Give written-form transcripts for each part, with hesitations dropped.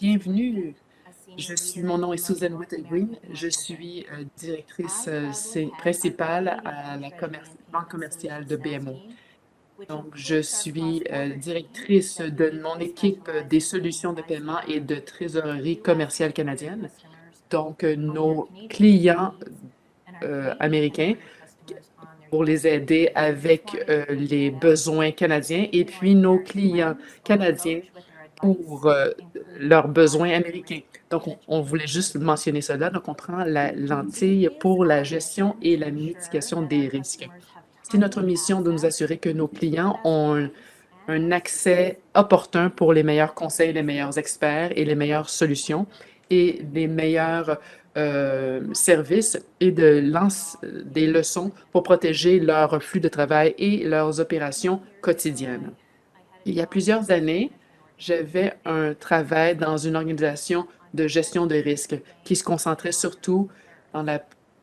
Bienvenue. Mon nom est Susan Whittle-Green. Je suis directrice principale à la Banque commerciale de BMO. Donc, je suis directrice de mon équipe des solutions de paiement et de trésorerie commerciale canadienne. Donc, nos clients américains pour les aider avec les besoins canadiens et puis nos clients canadiens pour leurs besoins américains. Donc, on voulait juste mentionner cela. Donc, on prend la lentille pour la gestion et la mitigation des risques. C'est notre mission de nous assurer que nos clients ont un accès opportun pour les meilleurs conseils, les meilleurs experts et les meilleures solutions et les meilleurs services et des leçons pour protéger leur flux de travail et leurs opérations quotidiennes. Il y a plusieurs années, j'avais un travail dans une organisation de gestion de risques qui se concentrait surtout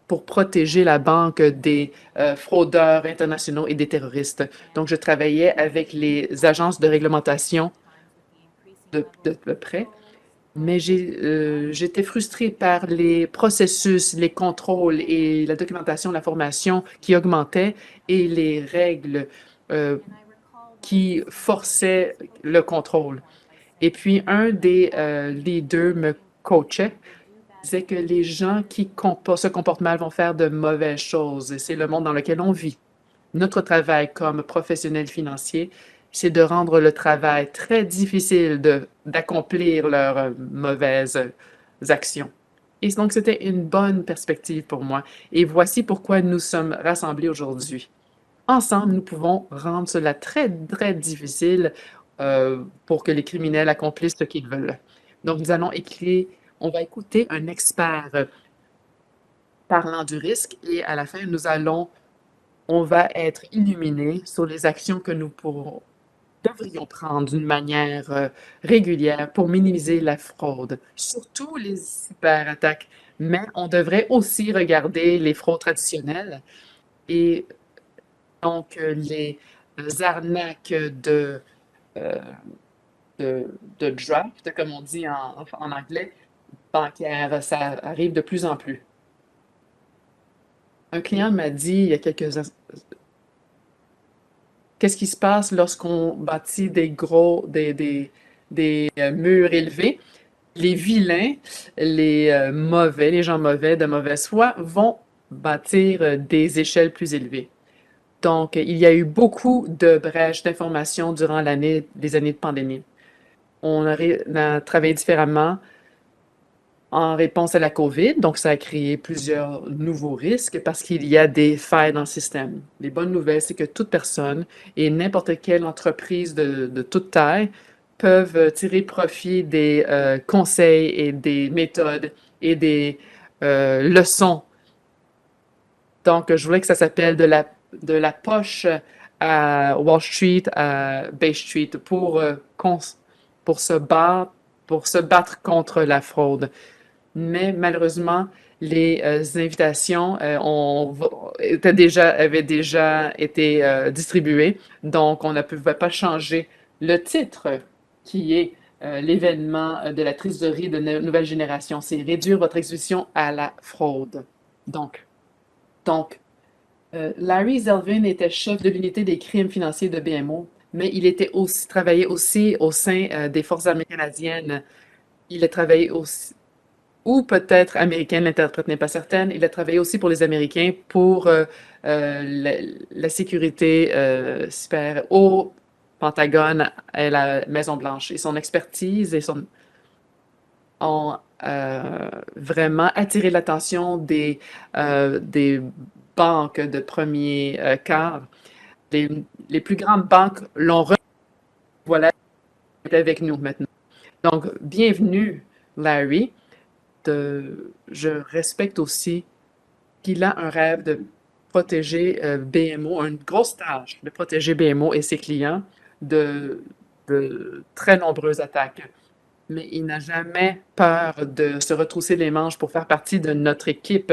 pour protéger la banque des fraudeurs internationaux et des terroristes. Donc, je travaillais avec les agences de réglementation de près, mais j'étais frustrée par les processus, les contrôles et la documentation, la formation qui augmentaient et les règles euh, qui forçaient le contrôle. Et puis, un des leaders me coachait, disait que les gens qui se comportent mal vont faire de mauvaises choses. Et c'est le monde dans lequel on vit. Notre travail comme professionnel financier, c'est de rendre le travail très difficile d'accomplir leurs mauvaises actions. Et donc, c'était une bonne perspective pour moi. Et voici pourquoi nous sommes rassemblés aujourd'hui. Ensemble, nous pouvons rendre cela très, très difficile pour que les criminels accomplissent ce qu'ils veulent. Donc, on va écouter un expert parlant du risque et à la fin, on va être illuminés sur les actions que devrions prendre d'une manière régulière pour minimiser la fraude, surtout les cyberattaques. Mais on devrait aussi regarder les fraudes traditionnelles et donc les arnaques euh, de draft, comme on dit en anglais, bancaire. Ça arrive de plus en plus. Un client m'a dit il y a qu'est-ce qui se passe lorsqu'on bâtit des murs élevés? Les vilains, les gens mauvais, de mauvaise foi, vont bâtir des échelles plus élevées. Donc, il y a eu beaucoup de brèches d'information durant les années de pandémie. On a travaillé différemment en réponse à la COVID. Donc, ça a créé plusieurs nouveaux risques parce qu'il y a des failles dans le système. Les bonnes nouvelles, c'est que toute personne et n'importe quelle entreprise de toute taille peuvent tirer profit des conseils et des méthodes et des leçons. Donc, je voulais que ça s'appelle de la poche à Wall Street, à Bay Street, pour pour se battre contre la fraude. Mais malheureusement, les invitations avaient déjà été distribuées, donc on ne pouvait pas changer le titre qui est l'événement de la trésorerie de nouvelle génération. C'est réduire votre exposition à la fraude. Donc, Larry Zelvin était chef de l'unité des crimes financiers de BMO, mais travaillait aussi au sein des Forces armées canadiennes. Il a travaillé aussi, ou peut-être américaine, l'interprète n'est pas certaine. Il a travaillé aussi pour les Américains pour la sécurité cyber au Pentagone et la Maison-Blanche. Et son expertise ont vraiment attiré l'attention des banques de premier quart. Les, les plus grandes banques l'ont voilà, est avec nous maintenant. Donc, bienvenue, Larry. Je respecte aussi qu'il a un rêve de protéger BMO, une grosse tâche de protéger BMO et ses clients de, de très nombreuses attaques. Mais il n'a jamais peur de se retrousser les manches pour faire partie de notre équipe.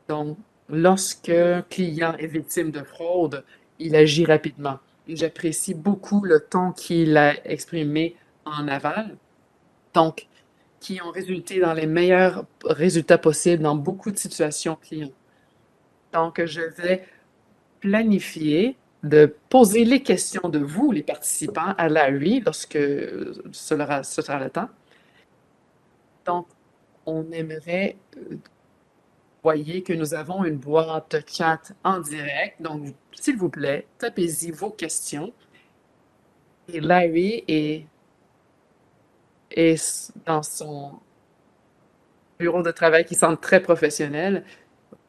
Donc, lorsqu'un client est victime de fraude, il agit rapidement. Et j'apprécie beaucoup le ton qu'il a exprimé en aval. Donc, qui ont résulté dans les meilleurs résultats possibles dans beaucoup de situations clients. Donc, je vais planifier de poser les questions de vous, les participants, à Larry lorsque ce sera le temps. Donc, on aimerait, voyez que nous avons une boîte chat en direct. Donc, s'il vous plaît, tapez-y vos questions. Et Larry est dans son bureau de travail qui semble très professionnel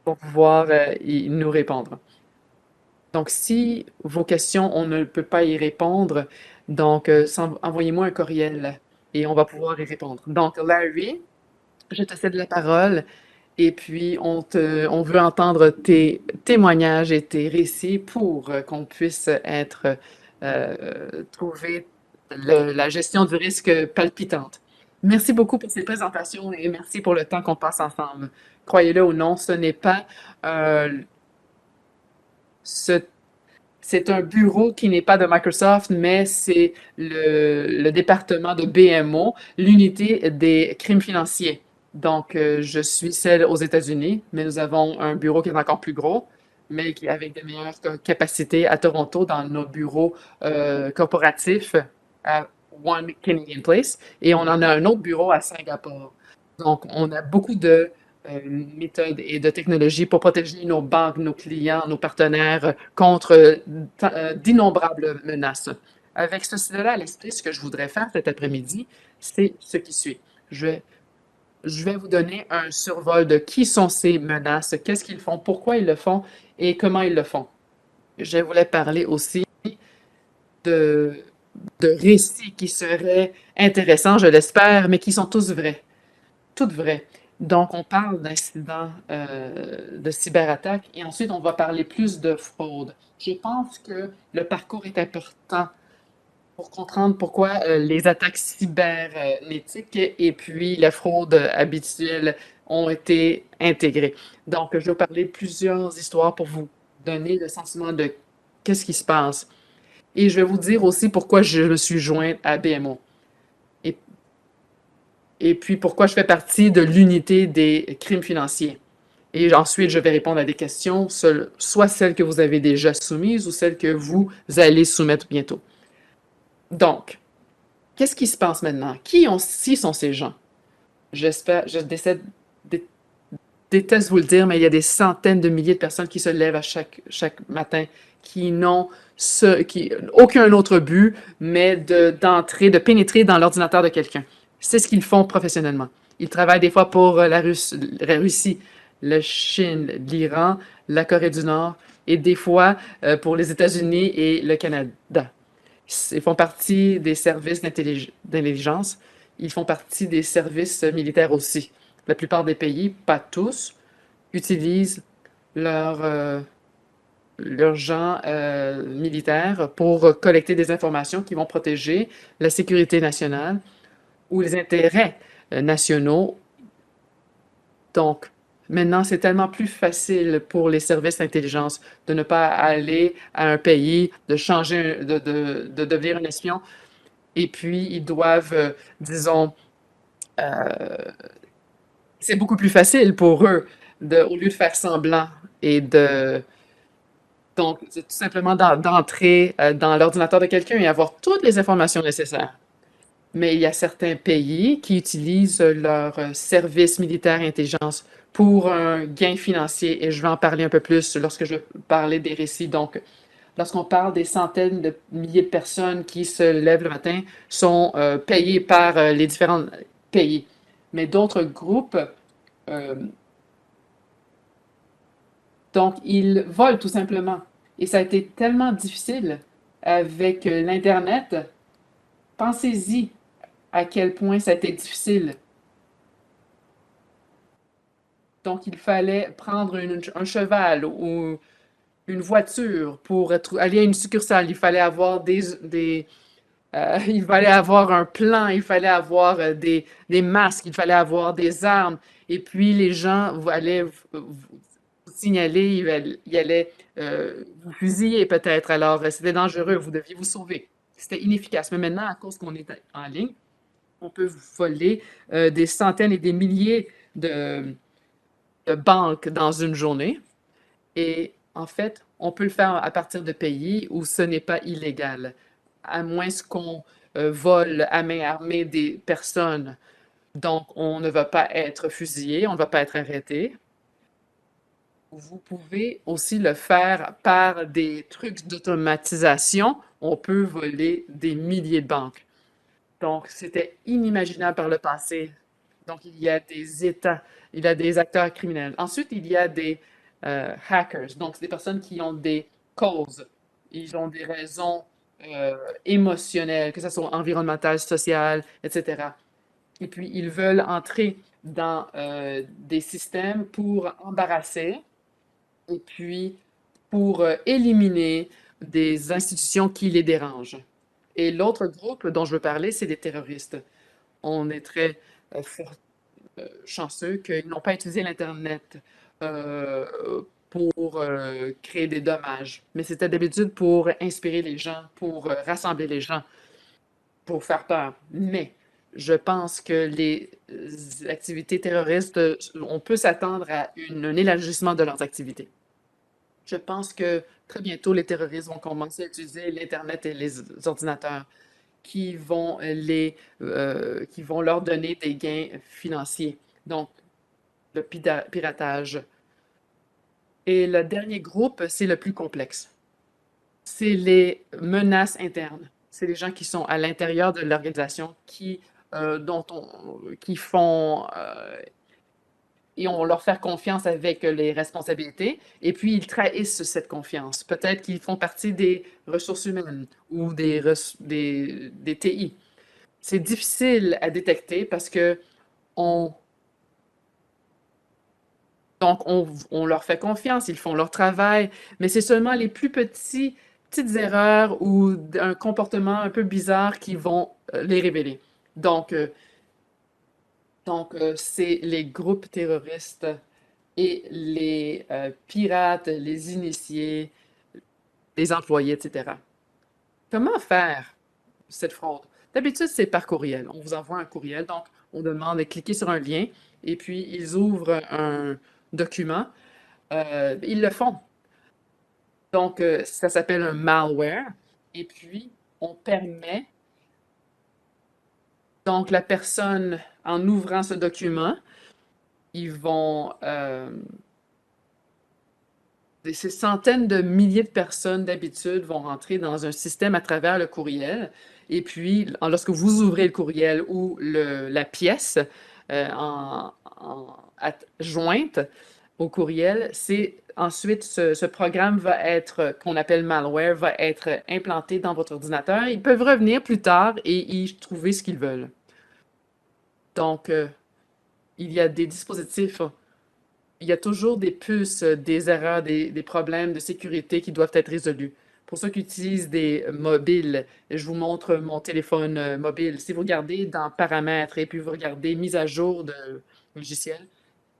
pour pouvoir nous répondre. Donc, si vos questions, on ne peut pas y répondre, donc envoyez-moi un courriel et on va pouvoir y répondre. Donc, Larry, je te cède la parole et puis on veut entendre tes témoignages et tes récits pour qu'on puisse trouver la gestion du risque palpitante. Merci beaucoup pour ces présentations et merci pour le temps qu'on passe ensemble. Croyez-le ou non, ce n'est pas euh, ce c'est un bureau qui n'est pas de Microsoft, mais c'est le département de BMO, l'unité des crimes financiers. Donc, je suis celle aux États-Unis, mais nous avons un bureau qui est encore plus gros, mais qui avec des meilleures capacités à Toronto dans nos bureaux corporatifs à One Canadian Place. Et on en a un autre bureau à Singapour. Donc, on a beaucoup de méthodes et de technologies pour protéger nos banques, nos clients, nos partenaires contre d'innombrables menaces. Avec cela à l'esprit, ce que je voudrais faire cet après-midi, c'est ce qui suit. Je vais, je vais vous donner un survol de qui sont ces menaces, qu'est-ce qu'ils font, pourquoi ils le font et comment ils le font. Je voulais parler aussi de, de récits qui seraient intéressants, je l'espère, mais qui sont tous vrais. Toutes vraies. Donc, on parle d'incidents de cyberattaque et ensuite, on va parler plus de fraude. Je pense que le parcours est important pour comprendre pourquoi les attaques cybernétiques et puis la fraude habituelle ont été intégrées. Donc, je vais vous parler de plusieurs histoires pour vous donner le sentiment de qu'est-ce qui se passe. Et je vais vous dire aussi pourquoi je me suis jointe à BMO. Et et puis pourquoi je fais partie de l'unité des crimes financiers. Et ensuite, je vais répondre à des questions, soit celles que vous avez déjà soumises ou celles que vous allez soumettre bientôt. Donc, qu'est-ce qui se passe maintenant? Qui sont ces gens? Je déteste vous le dire, mais il y a des centaines de milliers de personnes qui se lèvent à chaque matin, qui n'ont aucun autre but, mais de pénétrer dans l'ordinateur de quelqu'un. C'est ce qu'ils font professionnellement. Ils travaillent des fois pour la Russie, la Chine, l'Iran, la Corée du Nord, et des fois pour les États-Unis et le Canada. Ils font partie des services d'intelligence. Ils font partie des services militaires aussi. La plupart des pays, pas tous, utilisent leurs leurs gens militaires pour collecter des informations qui vont protéger la sécurité nationale ou les intérêts nationaux. Donc, maintenant, c'est tellement plus facile pour les services d'intelligence de ne pas aller à un pays, de changer, de devenir un espion, et puis ils doivent, disons, c'est beaucoup plus facile pour eux au lieu de faire semblant et donc, c'est tout simplement d'entrer dans l'ordinateur de quelqu'un et avoir toutes les informations nécessaires. Mais il y a certains pays qui utilisent leur service militaire et intelligence pour un gain financier et je vais en parler un peu plus lorsque je vais parler des récits. Donc, lorsqu'on parle des centaines de milliers de personnes qui se lèvent le matin, sont payées par les différents pays. Mais d'autres groupes, euh, donc, ils volent tout simplement. Et ça a été tellement difficile avec l'Internet. Pensez-y à quel point ça a été difficile. Donc, il fallait prendre un cheval ou une voiture pour aller à une succursale. Il fallait avoir il fallait avoir un plan, il fallait avoir des masques, il fallait avoir des armes. Et puis, les gens allaient vous signaler, ils allaient vous fusiller peut-être. Alors, c'était dangereux, vous deviez vous sauver. C'était inefficace. Mais maintenant, à cause qu'on est en ligne, on peut voler des centaines et des milliers de banques dans une journée. Et en fait, on peut le faire à partir de pays où ce n'est pas illégal, à moins qu'on vole à main armée des personnes. Donc, on ne va pas être fusillé, on ne va pas être arrêté. Vous pouvez aussi le faire par des trucs d'automatisation. On peut voler des milliers de banques. Donc, c'était inimaginable par le passé. Donc, il y a des États, il y a des acteurs criminels. Ensuite, il y a des hackers. Donc, c'est des personnes qui ont des causes. Ils ont des raisons émotionnelles, que ce soit environnementales, sociales, etc. Et puis, ils veulent entrer dans des systèmes pour embarrasser et puis pour éliminer des institutions qui les dérangent. Et l'autre groupe dont je veux parler, c'est des terroristes. On est très chanceux qu'ils n'ont pas utilisé l'Internet pour créer des dommages, mais c'était d'habitude pour inspirer les gens, pour rassembler les gens, pour faire peur. Mais je pense que les activités terroristes, on peut s'attendre à un élargissement de leurs activités. Je pense que très bientôt, les terroristes vont commencer à utiliser l'Internet et les ordinateurs qui vont leur donner des gains financiers. Donc, le piratage. Et le dernier groupe, c'est le plus complexe. C'est les menaces internes. C'est les gens qui sont à l'intérieur de l'organisation qui font et on leur fait confiance avec les responsabilités, et puis ils trahissent cette confiance. Peut-être qu'ils font partie des ressources humaines ou des TI. C'est difficile à détecter parce que on, on leur fait confiance, ils font leur travail, mais c'est seulement les plus petites erreurs ou un comportement un peu bizarre qui vont les révéler. Donc, euh, c'est les groupes terroristes et les pirates, les initiés, les employés, etc. Comment faire cette fraude? D'habitude, c'est par courriel. On vous envoie un courriel, donc on demande de cliquer sur un lien et puis ils ouvrent un document. Ils le font. Donc, ça s'appelle un malware. Et puis, on permet, donc la personne, en ouvrant ce document, ils vont ces centaines de milliers de personnes d'habitude vont rentrer dans un système à travers le courriel. Et puis, lorsque vous ouvrez le courriel ou la pièce jointe au courriel, c'est ensuite ce programme va être, qu'on appelle malware, va être implanté dans votre ordinateur. Ils peuvent revenir plus tard et y trouver ce qu'ils veulent. Donc, il y a des dispositifs il y a toujours des puces, des erreurs, des problèmes de sécurité qui doivent être résolus. Pour ceux qui utilisent des mobiles, je vous montre mon téléphone mobile. Si vous regardez dans Paramètres et puis vous regardez Mise à jour de logiciel,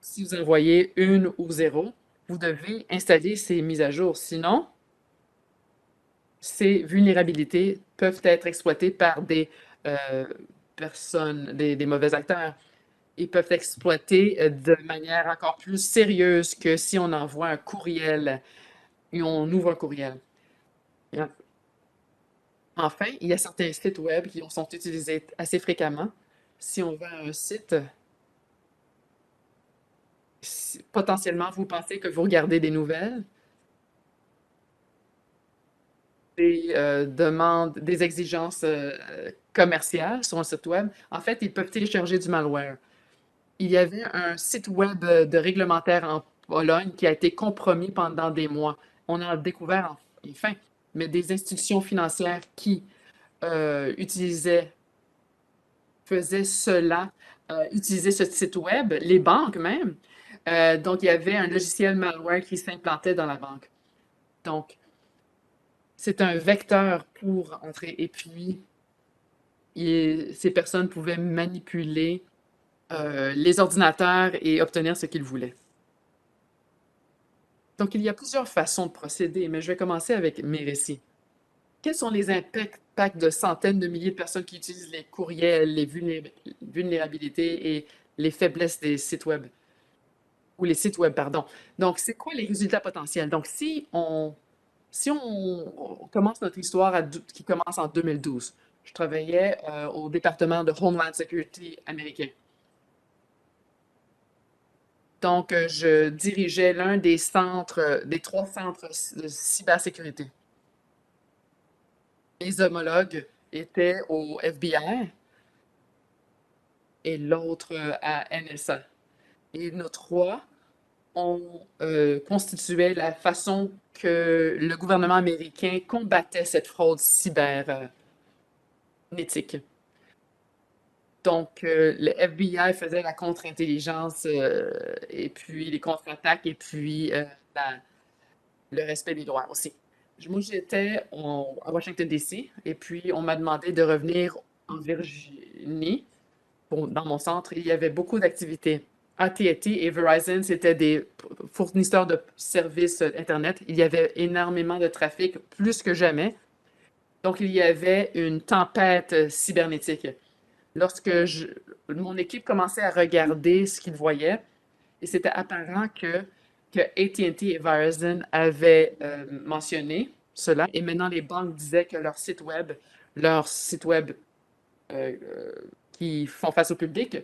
si vous envoyez une ou zéro, vous devez installer ces mises à jour. Sinon, ces vulnérabilités peuvent être exploitées par des euh, personnes, des mauvais acteurs. Ils peuvent exploiter de manière encore plus sérieuse que si on envoie un courriel et on ouvre un courriel. Bien. Enfin, il y a certains sites web qui sont utilisés assez fréquemment. Si on va à un site, potentiellement, vous pensez que vous regardez des nouvelles, des demandes, des exigences commerciales sur un site web. En fait, ils peuvent télécharger du malware. Il y avait un site web de réglementaire en Pologne qui a été compromis pendant des mois. On en a découvert enfin, mais des institutions financières qui utilisaient, faisaient cela, utilisaient ce site web, les banques même. Donc, il y avait un logiciel malware qui s'implantait dans la banque. Donc, c'est un vecteur pour entrer. Et puis, ces personnes pouvaient manipuler les ordinateurs et obtenir ce qu'ils voulaient. Donc, il y a plusieurs façons de procéder, mais je vais commencer avec mes récits. Quels sont les impacts l'impact de centaines de milliers de personnes qui utilisent les courriels, les vulnérabilités et les faiblesses des sites web, ou les sites web, pardon. Donc, c'est quoi les résultats potentiels? Donc, si on commence notre histoire qui commence en 2012, je travaillais au département de Homeland Security américain. Donc, je dirigeais l'un des centres, des 3 centres de cybersécurité. Mes homologues étaient au FBI et l'autre à NSA. Et nos trois, on constituait la façon que le gouvernement américain combattait cette fraude cybernétique. Donc, le FBI faisait la contre-intelligence et puis les contre-attaques et puis le respect des droits aussi. Moi, j'étais à Washington, D.C. et puis on m'a demandé de revenir en Virginie. Dans mon centre, il y avait beaucoup d'activités. AT&T et Verizon, c'était des fournisseurs de services Internet. Il y avait énormément de trafic, plus que jamais. Donc, il y avait une tempête cybernétique. Lorsque mon équipe commençait à regarder ce qu'ils voyaient, et c'était apparent que AT&T et Verizon avaient mentionné cela, et maintenant les banques disaient que leurs sites web qui font face au public,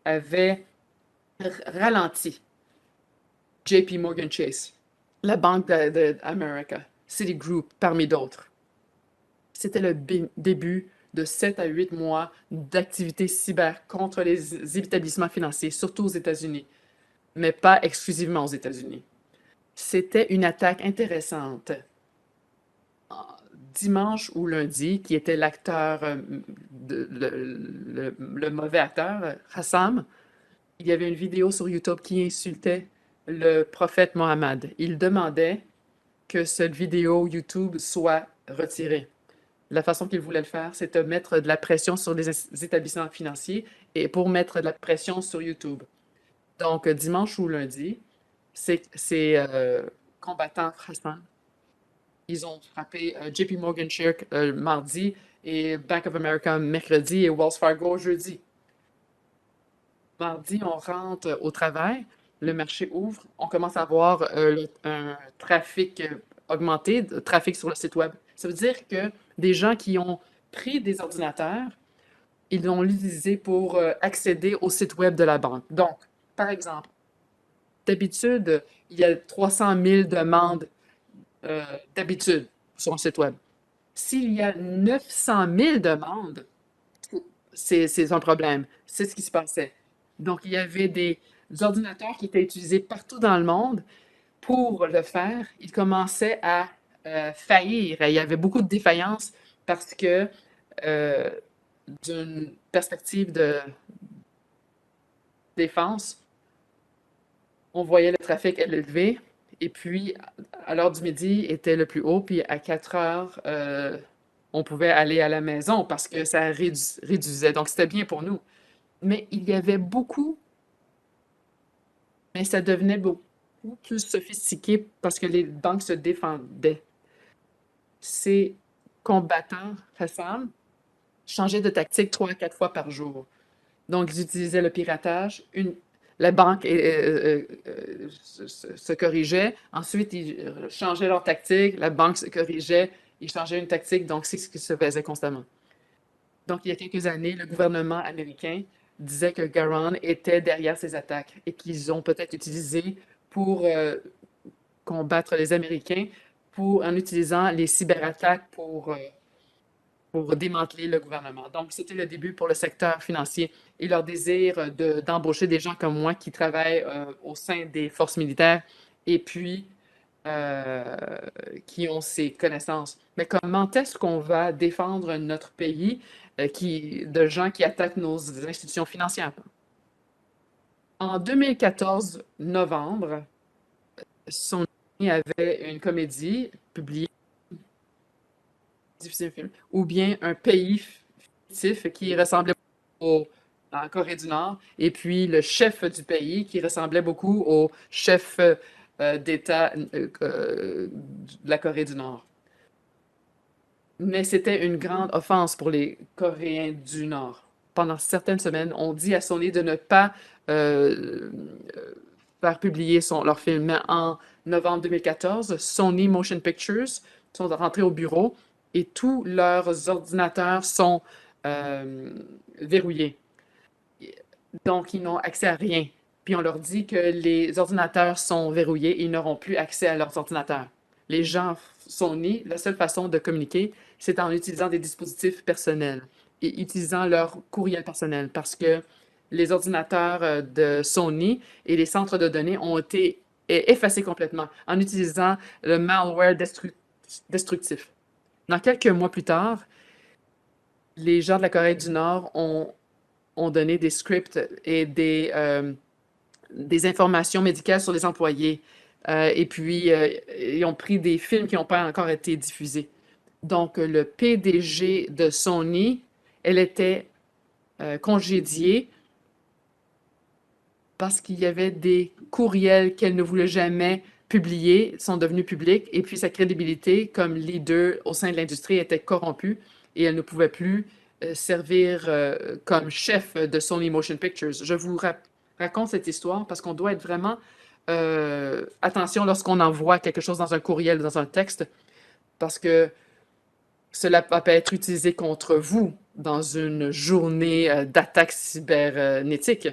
avaient ralenti. JP Morgan Chase, la Banque d'America, Citigroup, parmi d'autres. C'était le début de 7 à 8 mois d'activité cyber contre les établissements financiers, surtout aux États-Unis, mais pas exclusivement aux États-Unis. C'était une attaque intéressante. Dimanche ou lundi, qui était l'acteur, le mauvais acteur, Hassam, il y avait une vidéo sur YouTube qui insultait le prophète Mohammed. Il demandait que cette vidéo YouTube soit retirée. La façon qu'il voulait le faire, c'est de mettre de la pression sur les établissements financiers et pour mettre de la pression sur YouTube. Donc, dimanche ou lundi, ces combattants Hassan, ils ont frappé JP Morgan Chase mardi et Bank of America mercredi et Wells Fargo jeudi. Mardi, on rentre au travail, le marché ouvre, on commence à avoir un trafic augmenté, trafic sur le site web. Ça veut dire que des gens qui ont pris des ordinateurs, ils l'ont utilisé pour accéder au site web de la banque. Donc, par exemple, d'habitude, il y a 300 000 demandes d'habitude sur un site web. S'il y a 900 000 demandes, c'est un problème. C'est ce qui se passait. Donc, il y avait des ordinateurs qui étaient utilisés partout dans le monde pour le faire. Ils commençaient à faillir. Il y avait beaucoup de défaillances parce que, euh, d'une perspective de défense, on voyait le trafic élevé. Et puis, à l'heure du midi était le plus haut. Puis, à 4 heures, on pouvait aller à la maison parce que ça réduisait. Donc, c'était bien pour nous. Mais il y avait beaucoup, mais ça devenait beaucoup plus sophistiqué parce que les banques se défendaient. Ces combattants, Hassan, changeaient de tactique 3 à 4 fois par jour. Donc, ils utilisaient le piratage. La banque se corrigeait. Ensuite, ils changeaient leur tactique. La banque se corrigeait. Ils changeaient une tactique. Donc, c'est ce qui se faisait constamment. Donc, il y a quelques années, le gouvernement américain disait que Garon était derrière ces attaques et qu'ils ont peut-être utilisé pour combattre les Américains en utilisant les cyberattaques pour démanteler le gouvernement. Donc, c'était le début pour le secteur financier et leur désir d'embaucher des gens comme moi qui travaillent au sein des forces militaires et puis euh, qui ont ces connaissances. Mais comment est-ce qu'on va défendre notre pays de gens qui attaquent nos institutions financières? En 2014, novembre, son ami avait une comédie publiée, difficile film, ou bien un pays fictif qui ressemblait au, en Corée du Nord, et puis le chef du pays qui ressemblait beaucoup au chef d'État de la Corée du Nord. Mais c'était une grande offense pour les Coréens du Nord. Pendant certaines semaines, on dit à Sony de ne pas euh, euh, faire publier leur film. Mais en novembre 2014, Sony Motion Pictures sont rentrés au bureau et tous leurs ordinateurs sont euh, verrouillés. Donc, ils n'ont accès à rien. Puis on leur dit que les ordinateurs sont verrouillés et ils n'auront plus accès à leurs ordinateurs. Les gens sont nés, la seule façon de communiquer, c'est en utilisant des dispositifs personnels et utilisant leur courriel personnel parce que les ordinateurs de Sony et les centres de données ont été effacés complètement en utilisant le malware destructif. Dans quelques mois plus tard, les gens de la Corée du Nord ont donné des scripts et des informations médicales sur les employés. Et puis, ils ont pris des films qui n'ont pas encore été diffusés. Donc, le PDG de Sony, elle était congédiée parce qu'il y avait des courriels qu'elle ne voulait jamais publier, sont devenus publics, et puis sa crédibilité comme leader au sein de l'industrie était corrompue et elle ne pouvait plus servir comme chef de Sony Motion Pictures. Je vous raconte cette histoire parce qu'on doit être vraiment attention lorsqu'on envoie quelque chose dans un courriel, dans un texte, parce que cela peut être utilisé contre vous dans une journée d'attaque cybernétique.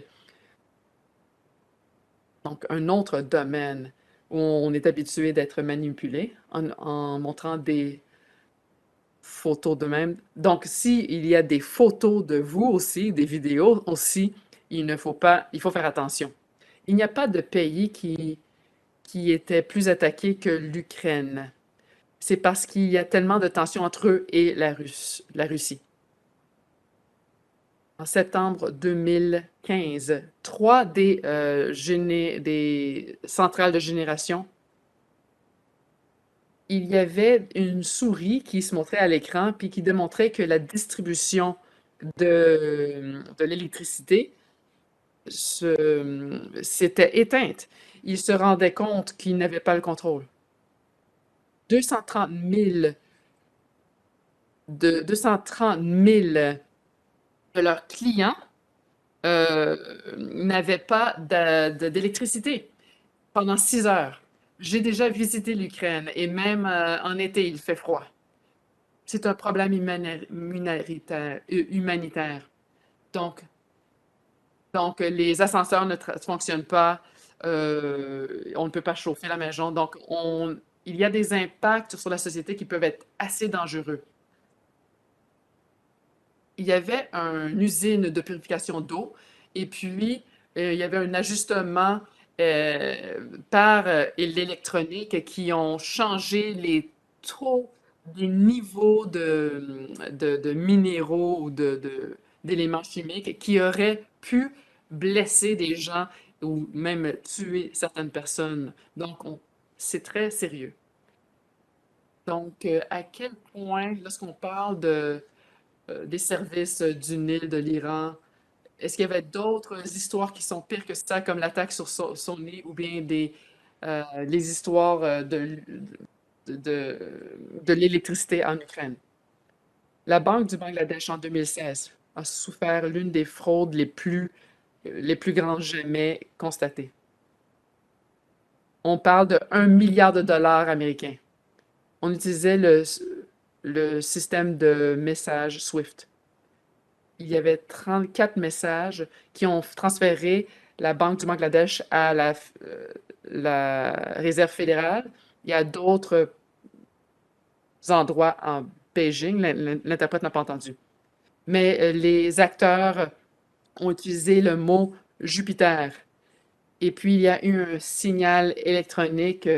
Donc, un autre domaine où on est habitué d'être manipulé en montrant des photos de même. Donc, s'il y a des photos de vous aussi, des vidéos aussi, il faut faire attention. Il n'y a pas de pays qui était plus attaqué que l'Ukraine. C'est parce qu'il y a tellement de tensions entre eux et la Russie. En septembre 2015, trois des centrales de génération, il y avait une souris qui se montrait à l'écran puis qui démontrait que la distribution de l'électricité s'était éteinte. Il se rendait compte qu'il n'avait pas le contrôle. 230 000 230 000 de leurs clients euh, n'avaient pas d'électricité pendant 6 heures. J'ai déjà visité l'Ukraine et même en été, il fait froid. C'est un problème humanitaire. Donc, donc, les ascenseurs ne fonctionnent pas, on ne peut pas chauffer la maison. Donc, il y a des impacts sur la société qui peuvent être assez dangereux. Il y avait une usine de purification d'eau et puis il y avait un ajustement par l'électronique qui ont changé les taux des niveaux de minéraux ou d'éléments chimiques qui auraient pu blesser des gens ou même tuer certaines personnes. Donc, c'est très sérieux. Donc, à quel point, lorsqu'on parle des services du Nil de l'Iran. Est-ce qu'il y avait d'autres histoires qui sont pires que ça, comme l'attaque sur Sony ou bien les histoires de, de l'électricité en Ukraine? La Banque du Bangladesh, en 2016, a souffert l'une des fraudes les plus grandes jamais constatées. On parle de 1 milliard de dollars américains. On utilisait le système de message SWIFT. Il y avait 34 messages qui ont transféré la Banque du Bangladesh à la Réserve fédérale. Il y a d'autres endroits en Beijing, l'interprète n'a pas entendu. Mais les acteurs ont utilisé le mot Jupiter. Et puis, il y a eu un signal électronique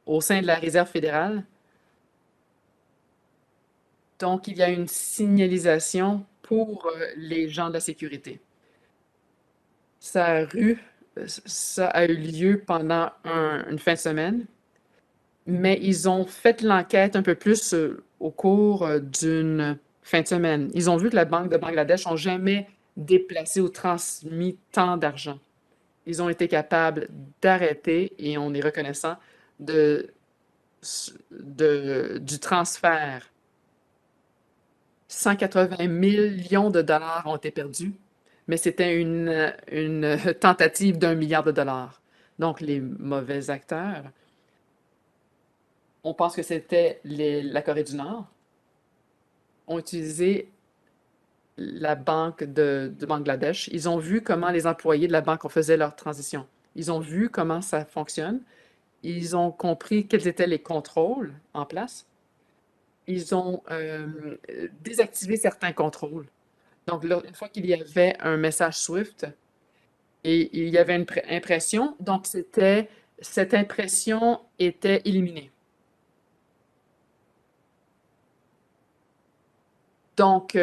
au sein de la Réserve fédérale. Donc, il y a une signalisation pour les gens de la sécurité. Ça a eu lieu pendant une fin de semaine, mais ils ont fait l'enquête un peu plus au cours d'une fin de semaine. Ils ont vu que la Banque de Bangladesh n'a jamais déplacé ou transmis tant d'argent. Ils ont été capables d'arrêter, et on est reconnaissant, de du transfert. 180 millions de dollars ont été perdus, mais c'était une tentative d'1 milliard de dollars. Donc, les mauvais acteurs, on pense que c'était la Corée du Nord, ont utilisé la banque de Bangladesh. Ils ont vu comment les employés de la banque faisaient leur transition. Ils ont vu comment ça fonctionne. Ils ont compris quels étaient les contrôles en place. Ils ont désactivé certains contrôles. Donc, là, une fois qu'il y avait un message Swift et il y avait une impression, donc cette impression était éliminée. Donc,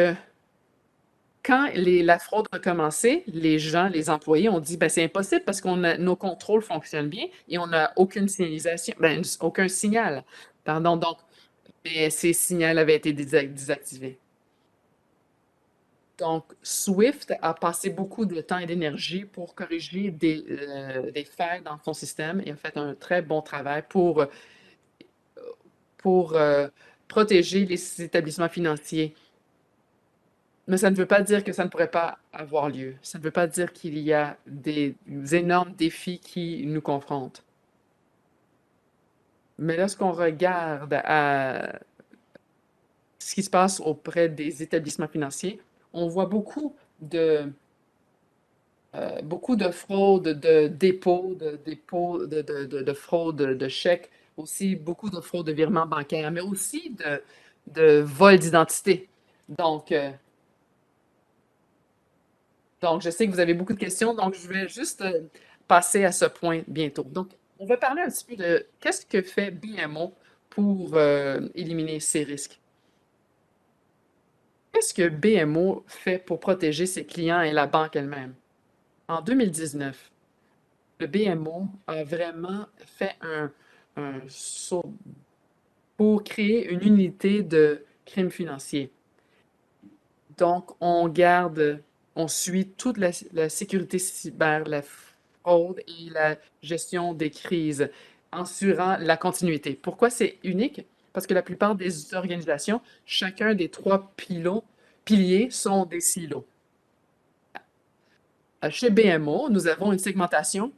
quand la fraude a commencé, les gens, les employés ont dit, ben, c'est impossible parce nos contrôles fonctionnent bien et on n'a aucune signalisation, ben, aucun signal. Pardon, donc, ces signaux avaient été désactivés. Donc, Swift a passé beaucoup de temps et d'énergie pour corriger des failles dans son système et a fait un très bon travail pour protéger les établissements financiers. Mais ça ne veut pas dire que ça ne pourrait pas avoir lieu. Ça ne veut pas dire qu'il y a des énormes défis qui nous confrontent. Mais lorsqu'on regarde à ce qui se passe auprès des établissements financiers, on voit beaucoup de fraudes de dépôts de fraudes de chèques, aussi beaucoup de fraudes de virements bancaires, mais aussi de vol d'identité. Donc, euh, donc, je sais que vous avez beaucoup de questions, donc je vais juste passer à ce point bientôt. Donc, on va parler un petit peu de qu'est-ce que fait BMO pour éliminer ces risques. Qu'est-ce que BMO fait pour protéger ses clients et la banque elle-même? En 2019, le BMO a vraiment fait un saut pour créer une unité de crimes financiers. Donc, on suit toute la sécurité cyber, la fraude et la gestion des crises, assurant la continuité. Pourquoi c'est unique? Parce que la plupart des organisations, chacun des trois piliers sont des silos. Chez BMO, nous avons une segmentation,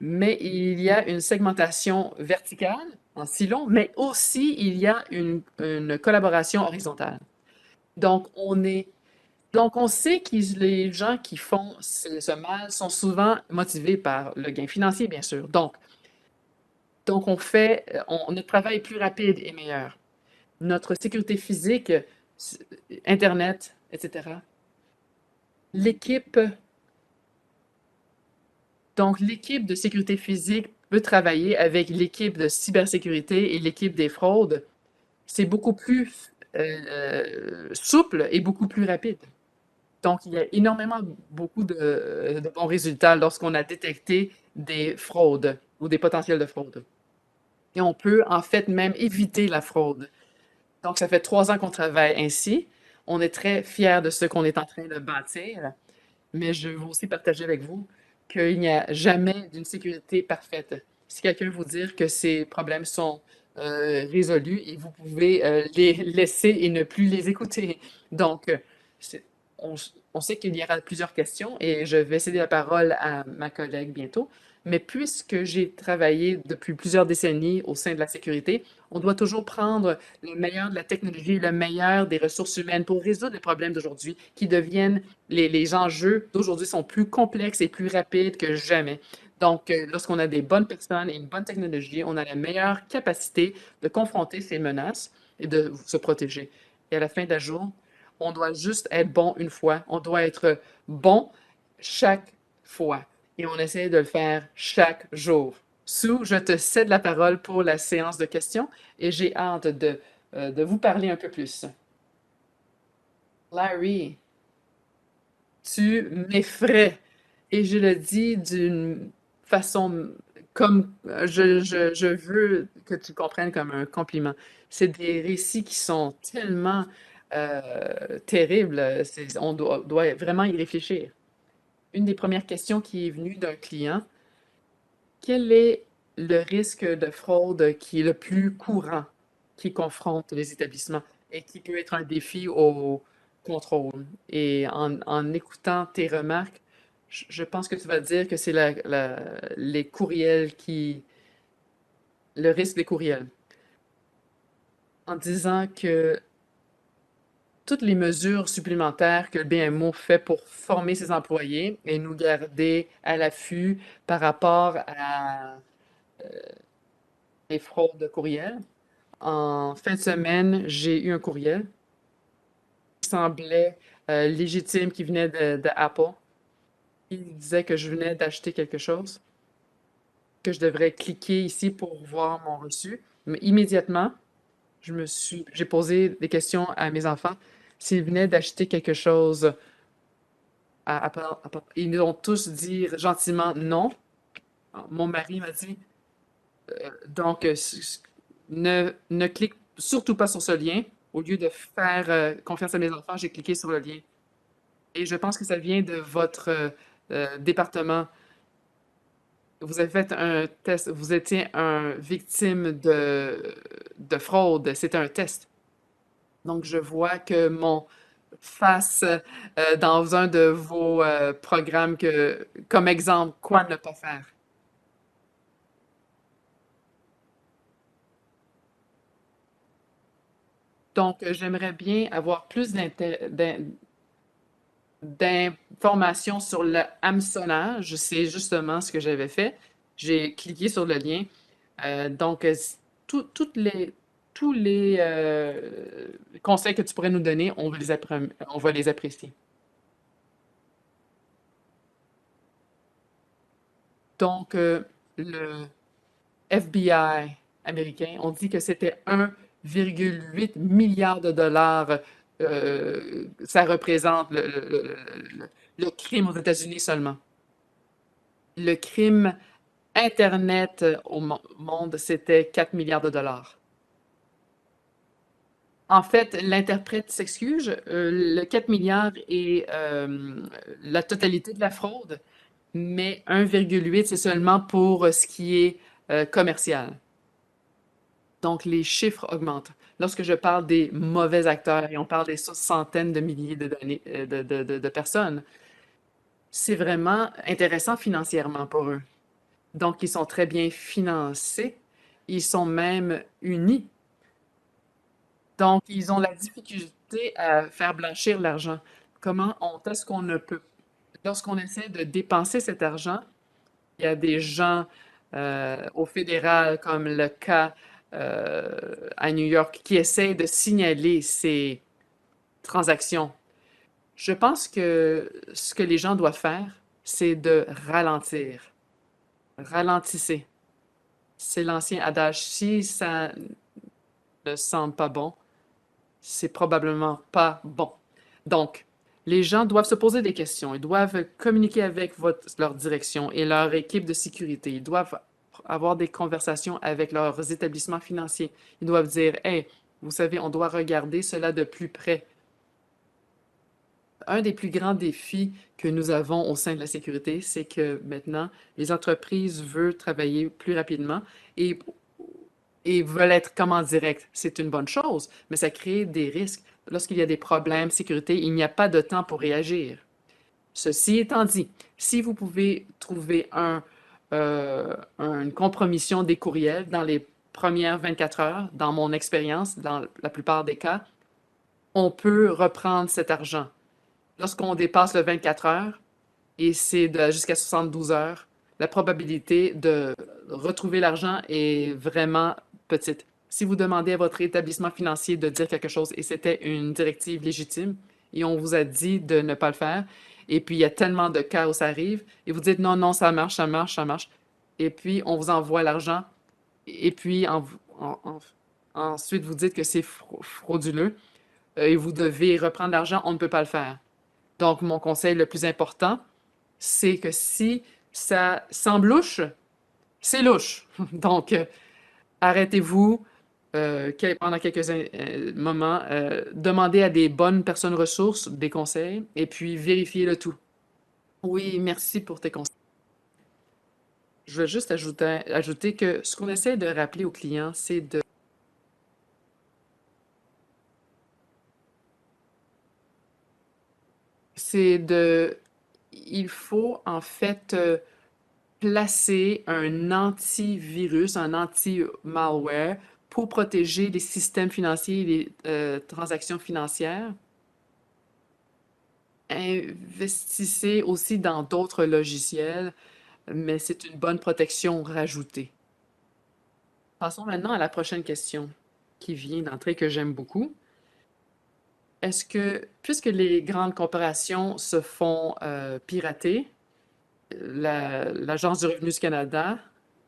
mais il y a une segmentation verticale en silo, mais aussi il y a une collaboration horizontale. Donc, on sait que les gens qui font ce mal sont souvent motivés par le gain financier, bien sûr. Donc notre travail est plus rapide et meilleur. Notre sécurité physique, Internet, etc. L'équipe, donc l'équipe de sécurité physique peut travailler avec l'équipe de cybersécurité et l'équipe des fraudes. C'est beaucoup plus souple et beaucoup plus rapide. Donc, il y a beaucoup de bons résultats lorsqu'on a détecté des fraudes ou des potentiels de fraude. Et on peut en fait même éviter la fraude. Donc, ça fait 3 ans qu'on travaille ainsi. On est très fiers de ce qu'on est en train de bâtir, mais je veux aussi partager avec vous qu'il n'y a jamais d'une sécurité parfaite. Si quelqu'un vous dit que ces problèmes sont résolus, et vous pouvez les laisser et ne plus les écouter. Donc, c'est- on, on sait qu'il y aura plusieurs questions et je vais céder la parole à ma collègue bientôt. Mais puisque j'ai travaillé depuis plusieurs décennies au sein de la sécurité, on doit toujours prendre le meilleur de la technologie, le meilleur des ressources humaines pour résoudre les problèmes d'aujourd'hui qui deviennent les enjeux d'aujourd'hui sont plus complexes et plus rapides que jamais. Donc, lorsqu'on a des bonnes personnes et une bonne technologie, on a la meilleure capacité de confronter ces menaces et de se protéger. Et à la fin de la journée, on doit juste être bon une fois. On doit être bon chaque fois. Et on essaie de le faire chaque jour. Sue, je te cède la parole pour la séance de questions et j'ai hâte de vous parler un peu plus. Larry, tu m'effraies. Et je le dis d'une façon comme je veux que tu comprennes comme un compliment. C'est des récits qui sont tellement terribles. On doit vraiment y réfléchir. Une des premières questions qui est venue d'un client, quelle est le risque de fraude qui est le plus courant, qui confronte les établissements et qui peut être un défi au contrôle. Et en écoutant tes remarques, je pense que tu vas dire que c'est les courriels le risque des courriels. En disant que toutes les mesures supplémentaires que le BMO fait pour former ses employés et nous garder à l'affût par rapport à les fraudes de courriel. En fin de semaine, j'ai eu un courriel qui semblait légitime, qui venait de Apple. Il disait que je venais d'acheter quelque chose, que je devrais cliquer ici pour voir mon reçu. Mais immédiatement, j'ai posé des questions à mes enfants s'ils venaient d'acheter quelque chose à Apple. Ils nous ont tous dit gentiment non. Mon mari m'a dit donc ne clique surtout pas sur ce lien. Au lieu de faire confiance à mes enfants, j'ai cliqué sur le lien. Et je pense que ça vient de votre département. Vous avez fait un test, vous étiez un victime de fraude. C'était un test. Donc, je vois que mon face dans un de vos programmes comme exemple, quoi ne pas faire. Donc, j'aimerais bien avoir plus d'informations sur le hameçonnage. C'est justement ce que j'avais fait. J'ai cliqué sur le lien. Donc, toutes tous les conseils que tu pourrais nous donner, on va les apprécier. Donc, le FBI américain, on dit que c'était 1,8 milliard de dollars. Ça représente le crime aux États-Unis seulement. Le crime Internet au monde, c'était 4 milliards de dollars. En fait, l'interprète s'excuse. Le 4 milliards est la totalité de la fraude, mais 1,8, c'est seulement pour ce qui est commercial. Donc, les chiffres augmentent. Lorsque je parle des mauvais acteurs, et on parle des centaines de milliers de, données, de personnes, c'est vraiment intéressant financièrement pour eux. Donc, ils sont très bien financés. Ils sont même unis. Donc, ils ont la difficulté à faire blanchir l'argent. Est-ce qu'on ne peut, lorsqu'on essaie de dépenser cet argent, il y a des gens au fédéral, comme le cas à New York, qui essaient de signaler ces transactions. Je pense que ce que les gens doivent faire, c'est de ralentir. Ralentissez. C'est l'ancien adage. Si ça ne semble pas bon, c'est probablement pas bon. Donc, les gens doivent se poser des questions. Ils doivent communiquer avec leur direction et leur équipe de sécurité. Ils doivent avoir des conversations avec leurs établissements financiers. Ils doivent dire, hey, vous savez, on doit regarder cela de plus près. Un des plus grands défis que nous avons au sein de la sécurité, c'est que maintenant, les entreprises veulent travailler plus rapidement et, et veulent être comme en direct. C'est une bonne chose, mais ça crée des risques. Lorsqu'il y a des problèmes de sécurité, il n'y a pas de temps pour réagir. Ceci étant dit, si vous pouvez trouver une compromission des courriels dans les premières 24 heures, dans mon expérience, dans la plupart des cas, on peut reprendre cet argent. Lorsqu'on dépasse le 24 heures, et c'est jusqu'à 72 heures, la probabilité de retrouver l'argent est vraiment petite. Si vous demandez à votre établissement financier de dire quelque chose et c'était une directive légitime et on vous a dit de ne pas le faire, et puis il y a tellement de cas où ça arrive, et vous dites non, non, ça marche, ça marche, ça marche, et puis on vous envoie l'argent, et puis ensuite vous dites que c'est frauduleux et vous devez reprendre l'argent, on ne peut pas le faire. Donc, mon conseil le plus important, c'est que si ça semble louche, c'est louche. Donc, arrêtez-vous pendant quelques moments, demandez à des bonnes personnes ressources des conseils et puis vérifiez le tout. Oui, merci pour tes conseils. Je veux juste ajouter que ce qu'on essaie de rappeler aux clients, il faut en fait placer un antivirus, un anti-malware pour protéger les systèmes financiers et les transactions financières. Investissez aussi dans d'autres logiciels, mais c'est une bonne protection rajoutée. Passons maintenant à la prochaine question qui vient d'entrer que j'aime beaucoup. Est-ce que, puisque les grandes corporations se font pirater, l'Agence du revenu du Canada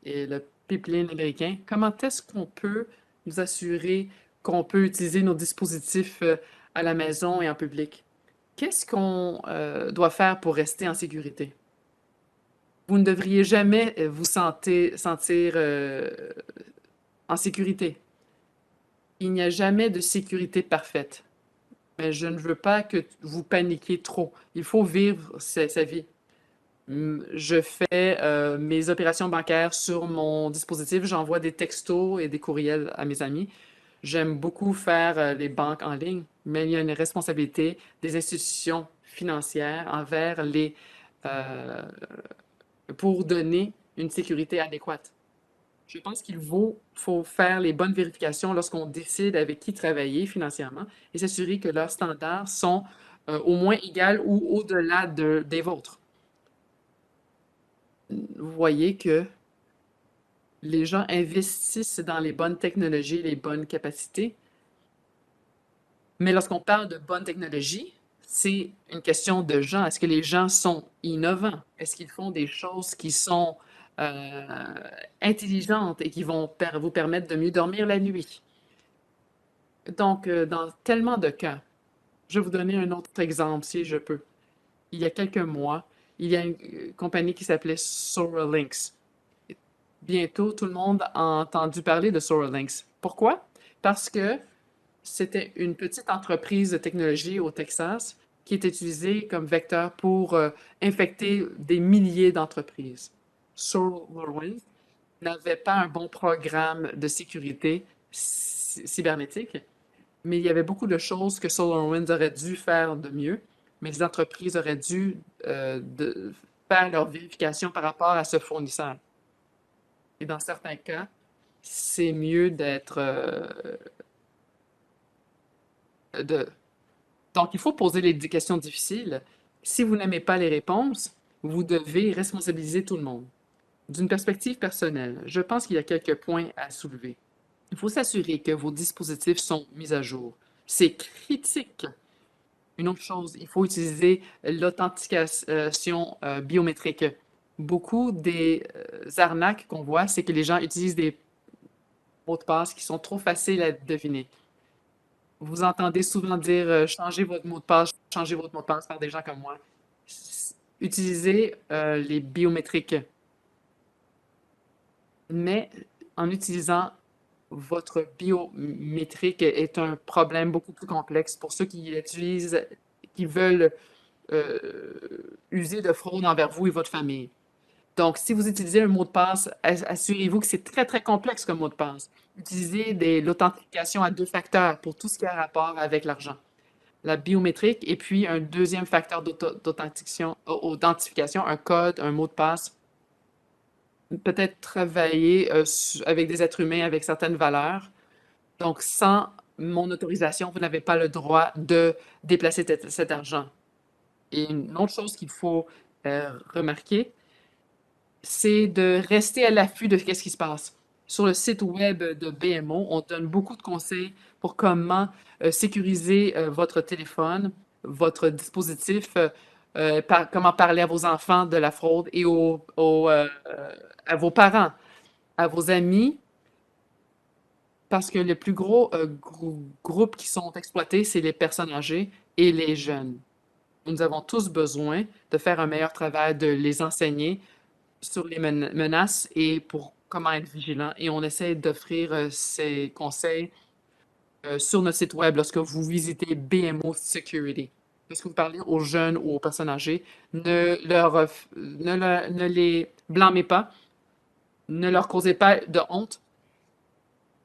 et le pipeline américain, comment est-ce qu'on peut nous assurer qu'on peut utiliser nos dispositifs à la maison et en public? Qu'est-ce qu'on doit faire pour rester en sécurité? Vous ne devriez jamais vous sentir en sécurité. Il n'y a jamais de sécurité parfaite. Mais je ne veux pas que vous paniquiez trop. Il faut vivre sa vie. Je fais mes opérations bancaires sur mon dispositif. J'envoie des textos et des courriels à mes amis. J'aime beaucoup faire les banques en ligne, mais il y a une responsabilité des institutions financières envers pour donner une sécurité adéquate. Je pense faut faire les bonnes vérifications lorsqu'on décide avec qui travailler financièrement et s'assurer que leurs standards sont au moins égaux ou au-delà des vôtres. Vous voyez que les gens investissent dans les bonnes technologies, les bonnes capacités, mais lorsqu'on parle de bonnes technologies, c'est une question de gens. Est-ce que les gens sont innovants? Est-ce qu'ils font des choses qui sont euh, intelligentes et qui vont vous permettre de mieux dormir la nuit? Donc, dans tellement de cas, je vais vous donner un autre exemple, si je peux. Il y a quelques mois, il y a une compagnie qui s'appelait Soralinx. Bientôt, tout le monde a entendu parler de Soralinx. Pourquoi? Parce que c'était une petite entreprise de technologie au Texas qui est utilisée comme vecteur pour infecter des milliers d'entreprises. SolarWinds n'avait pas un bon programme de sécurité cybernétique, mais il y avait beaucoup de choses que SolarWinds aurait dû faire de mieux, mais les entreprises auraient dû faire leur vérification par rapport à ce fournisseur. Et dans certains cas, c'est mieux de... Donc, il faut poser les questions difficiles. Si vous n'aimez pas les réponses, vous devez responsabiliser tout le monde. D'une perspective personnelle, je pense qu'il y a quelques points à soulever. Il faut s'assurer que vos dispositifs sont mis à jour. C'est critique. Une autre chose, il faut utiliser l'authentification biométrique. Beaucoup des arnaques qu'on voit, c'est que les gens utilisent des mots de passe qui sont trop faciles à deviner. Vous entendez souvent dire changez votre mot de passe, changez votre mot de passe par des gens comme moi. Utilisez les biométriques, mais en utilisant votre biométrique est un problème beaucoup plus complexe pour ceux qui utilisent, qui veulent user de fraude envers vous et votre famille. Donc, si vous utilisez un mot de passe, assurez-vous que c'est très, très complexe comme mot de passe. Utilisez l'authentification à deux facteurs pour tout ce qui a rapport avec l'argent. La biométrique et puis un deuxième facteur d'authentification, un code, un mot de passe. Peut-être travailler avec des êtres humains avec certaines valeurs. Donc, sans mon autorisation, vous n'avez pas le droit de déplacer cet argent. Et une autre chose qu'il faut remarquer, c'est de rester à l'affût de ce qui se passe. Sur le site web de BMO, on donne beaucoup de conseils pour comment sécuriser votre téléphone, votre dispositif, comment parler à vos enfants de la fraude et à vos parents, à vos amis, parce que le plus gros groupe qui sont exploités, c'est les personnes âgées et les jeunes. Nous avons tous besoin de faire un meilleur travail, de les enseigner sur les menaces et pour comment être vigilant. Et on essaie d'offrir ces conseils sur notre site web lorsque vous visitez BMO Security. Lorsque vous parlez aux jeunes ou aux personnes âgées, ne les blâmez pas. Ne leur causez pas de honte.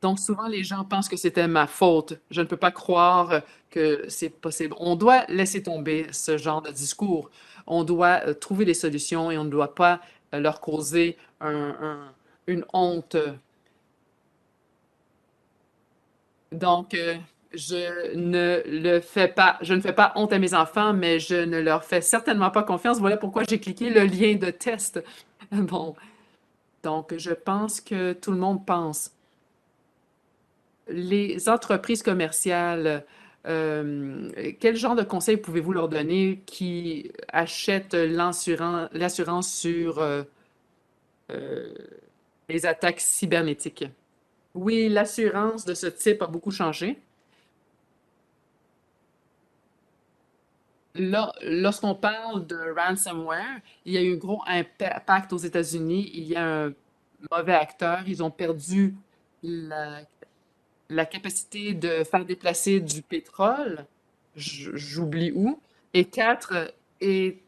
Donc, souvent, les gens pensent que c'était ma faute. Je ne peux pas croire que c'est possible. On doit laisser tomber ce genre de discours. On doit trouver des solutions et on ne doit pas leur causer une honte. Donc, je ne le fais pas. Je ne fais pas honte à mes enfants, mais je ne leur fais certainement pas confiance. Voilà pourquoi j'ai cliqué le lien de test. Bon, donc je pense que tout le monde pense. Les entreprises commerciales, quel genre de conseils pouvez-vous leur donner qui achètent l'assurance sur euh, les attaques cybernétiques? Oui, l'assurance de ce type a beaucoup changé. Là, lorsqu'on parle de ransomware, il y a eu un gros impact aux États-Unis. Il y a un mauvais acteur. Ils ont perdu la, la capacité de faire déplacer du pétrole, j'oublie où, et é-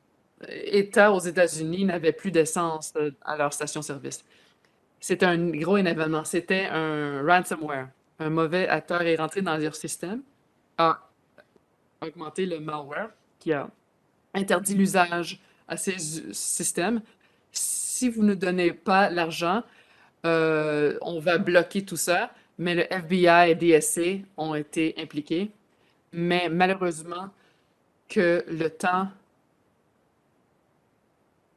États aux États-Unis n'avaient plus d'essence à leur station-service. C'était un gros événement. C'était un ransomware. Un mauvais acteur est rentré dans leur système, a augmenté le malware, qui a interdit l'usage à ces systèmes. Si vous ne donnez pas l'argent, on va bloquer tout ça, mais le FBI et DSC ont été impliqués. Mais malheureusement, que le temps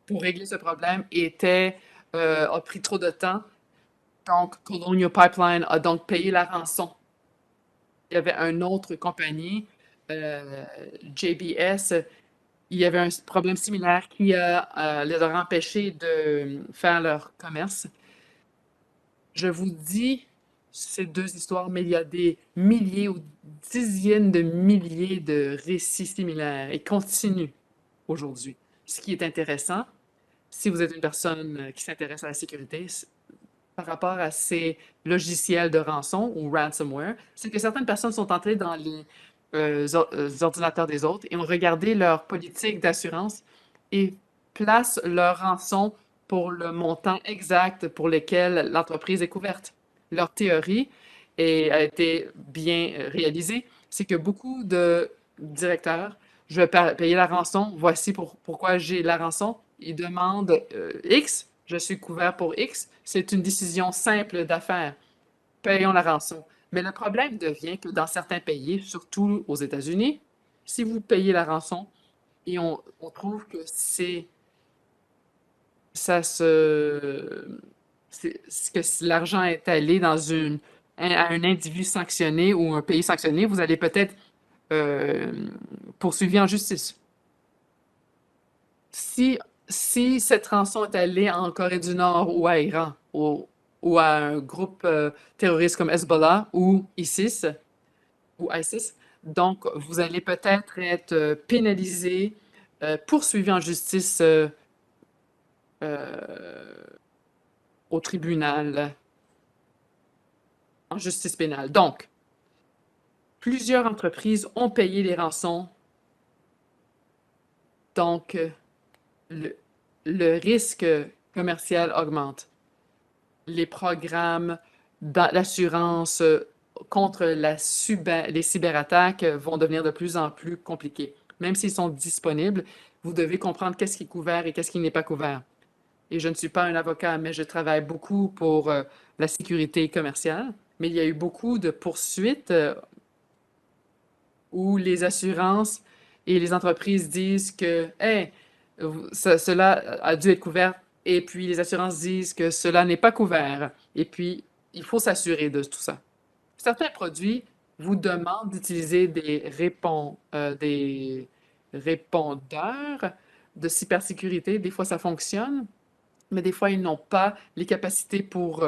pour régler ce problème a pris trop de temps. Donc, Colonial Pipeline a donc payé la rançon. Il y avait une autre compagnie, euh, JBS, il y avait un problème similaire qui les a empêchés de faire leur commerce. Je vous dis ces deux histoires, mais il y a des milliers ou dizaines de milliers de récits similaires et continuent aujourd'hui. Ce qui est intéressant, si vous êtes une personne qui s'intéresse à la sécurité, par rapport à ces logiciels de rançon ou ransomware, c'est que certaines personnes sont entrées dans les ordinateurs des autres et ont regardé leur politique d'assurance et placent leur rançon pour le montant exact pour lequel l'entreprise est couverte. Leur théorie a été bien réalisée, c'est que beaucoup de directeurs, je vais payer la rançon, voici pourquoi j'ai la rançon, ils demandent X, je suis couvert pour X, c'est une décision simple d'affaires. Payons la rançon. Mais le problème devient que dans certains pays, surtout aux États-Unis, si vous payez la rançon et on trouve que ça se, que l'argent est allé à un individu sanctionné ou un pays sanctionné, vous allez peut-être euh, poursuivi en justice. Si, si cette rançon est allée en Corée du Nord ou à Iran ou à un groupe terroriste comme Hezbollah ou ISIS, donc vous allez peut-être être pénalisé, poursuivi en justice euh, au tribunal, en justice pénale. Donc, plusieurs entreprises ont payé les rançons, donc le, le risque commercial augmente. Les programmes d'assurance contre les cyberattaques vont devenir de plus en plus compliqués. Même s'ils sont disponibles, vous devez comprendre qu'est-ce qui est couvert et qu'est-ce qui n'est pas couvert. Et je ne suis pas un avocat, mais je travaille beaucoup pour la sécurité commerciale. Mais il y a eu beaucoup de poursuites où les assurances et les entreprises disent que hey, cela a dû être couvert et puis les assurances disent que cela n'est pas couvert. Et puis, il faut s'assurer de tout ça. Certains produits vous demandent d'utiliser des répondeurs de cybersécurité. Des fois, ça fonctionne, mais des fois, ils n'ont pas les capacités pour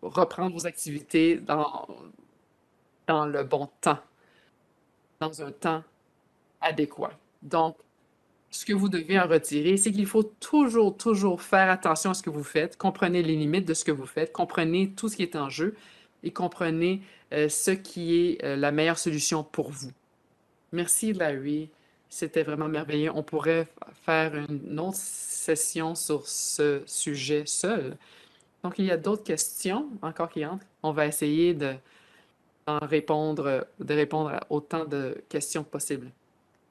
reprendre vos activités dans le bon temps, dans un temps adéquat. Donc, ce que vous devez en retirer, c'est qu'il faut toujours, toujours faire attention à ce que vous faites. Comprenez les limites de ce que vous faites, comprenez tout ce qui est en jeu et comprenez ce qui est la meilleure solution pour vous. Merci, Larry. C'était vraiment merveilleux. On pourrait faire une autre session sur ce sujet seul. Donc, il y a d'autres questions encore qui entrent. On va essayer de répondre à autant de questions que possible.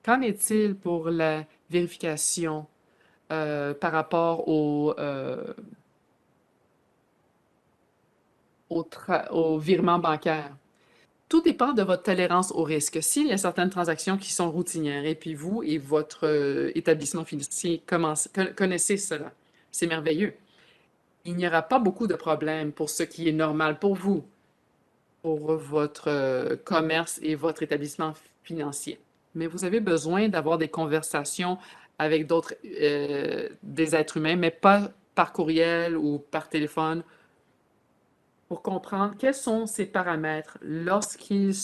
Qu'en est-il pour la vérification par rapport au virement bancaire? Tout dépend de votre tolérance au risque. S'il y a certaines transactions qui sont routinières et puis vous et votre établissement financier connaissez cela, c'est merveilleux. Il n'y aura pas beaucoup de problèmes pour ce qui est normal pour vous, pour votre commerce et votre établissement financier. Mais vous avez besoin d'avoir des conversations avec des êtres humains, mais pas par courriel ou par téléphone, pour comprendre quels sont ces paramètres lorsqu'ils